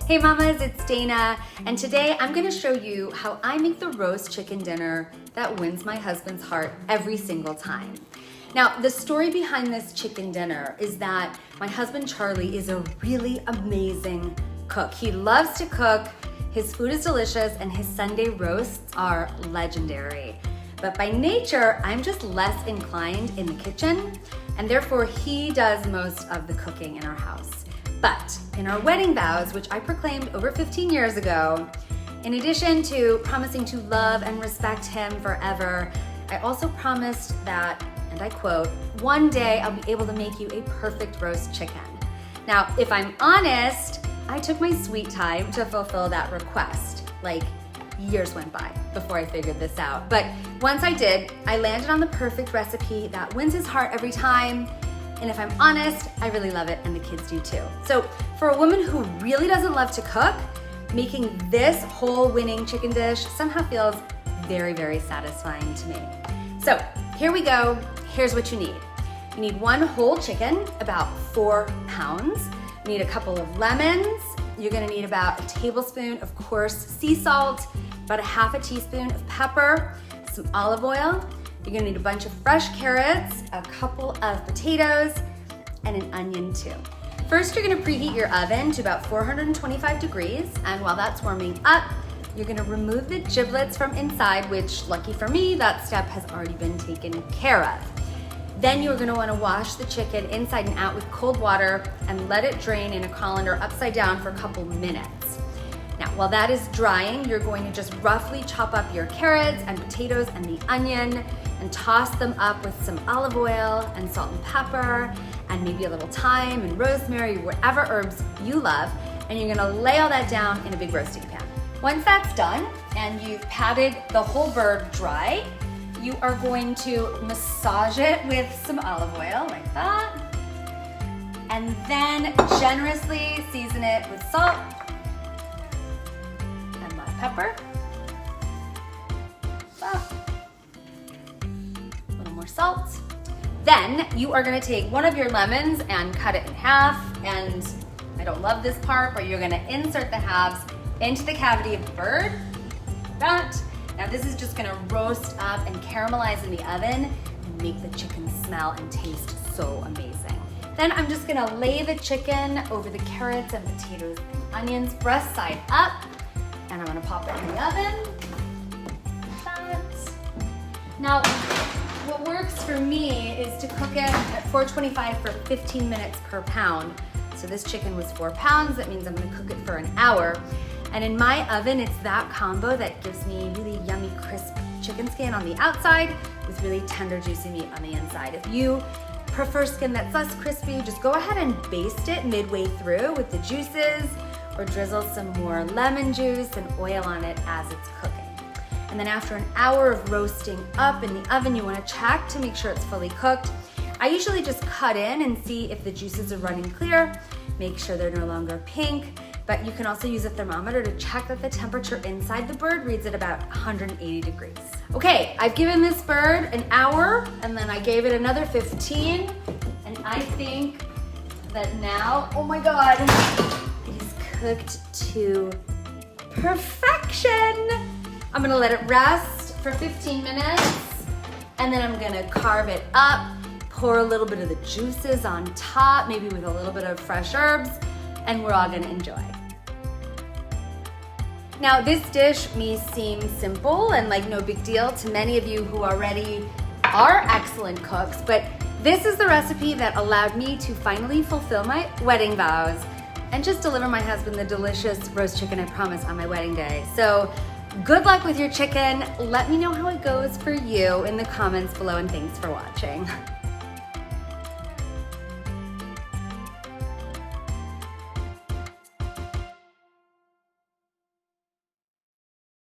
Hey mamas, it's Dana, and today I'm gonna show you how I make the roast chicken dinner that wins my husband's heart every single time. Now, the story behind this chicken dinner is that my husband Charlie is a really amazing cook. He loves to cook, his food is delicious, and his Sunday roasts are legendary. But by nature, I'm just less inclined in the kitchen, and therefore he does most of the cooking in our house. But in our wedding vows, which I proclaimed over 15 years ago, in addition to promising to love and respect him forever, I also promised that, and I quote, "One day I'll be able to make you a perfect roast chicken." Now, if I'm honest, I took my sweet time to fulfill that request. Like, years went by before I figured this out. But once I did, I landed on the perfect recipe that wins his heart every time. And if I'm honest, I really love it, and the kids do too. So for a woman who really doesn't love to cook, making this whole winning chicken dish somehow feels very, very satisfying to me. So here we go. Here's what you need. You need one whole chicken, about 4 pounds. You need a couple of lemons. You're gonna need about a tablespoon of coarse sea salt, about a half a teaspoon of pepper, some olive oil. You're gonna need a bunch of fresh carrots, a couple of potatoes, and an onion too. First, you're gonna preheat your oven to about 425 degrees, and while that's warming up, you're gonna remove the giblets from inside, which, lucky for me, that step has already been taken care of. Then you're gonna wanna wash the chicken inside and out with cold water and let it drain in a colander upside down for a couple minutes. Now, while that is drying, you're going to just roughly chop up your carrots and potatoes and the onion and toss them up with some olive oil and salt and pepper and maybe a little thyme and rosemary, whatever herbs you love, and you're gonna lay all that down in a big roasting pan. Once that's done and you've patted the whole bird dry, you are going to massage it with some olive oil like that, and then generously season it with salt and black pepper. A little more salt. Then you are gonna take one of your lemons and cut it in half, and I don't love this part, but you're gonna insert the halves into the cavity of the bird. That. Now this is just gonna roast up and caramelize in the oven and make the chicken smell and taste so amazing. Then I'm just gonna lay the chicken over the carrots and potatoes and onions, breast side up, and I'm gonna pop it in the oven. Like that. Now, what works for me is to cook it at 425 for 15 minutes per pound. So this chicken was 4 pounds, that means I'm gonna cook it for an hour. And in my oven, it's that combo that gives me really yummy, crisp chicken skin on the outside with really tender, juicy meat on the inside. If you prefer skin that's less crispy, just go ahead and baste it midway through with the juices, or drizzle some more lemon juice and oil on it as it's cooking. And then after an hour of roasting up in the oven, you wanna check to make sure it's fully cooked. I usually just cut in and see if the juices are running clear, make sure they're no longer pink, but you can also use a thermometer to check that the temperature inside the bird reads at about 180 degrees. Okay, I've given this bird an hour, and then I gave it another 15, and I think that now, oh my God, it is cooked to perfection. I'm gonna let it rest for 15 minutes, and then I'm gonna carve it up, pour a little bit of the juices on top, maybe with a little bit of fresh herbs, and we're all gonna enjoy. Now, this dish may seem simple and like no big deal to many of you who already are excellent cooks, but this is the recipe that allowed me to finally fulfill my wedding vows and just deliver my husband the delicious roast chicken I promised on my wedding day. So good luck with your chicken. Let me know how it goes for you in the comments below, and thanks for watching.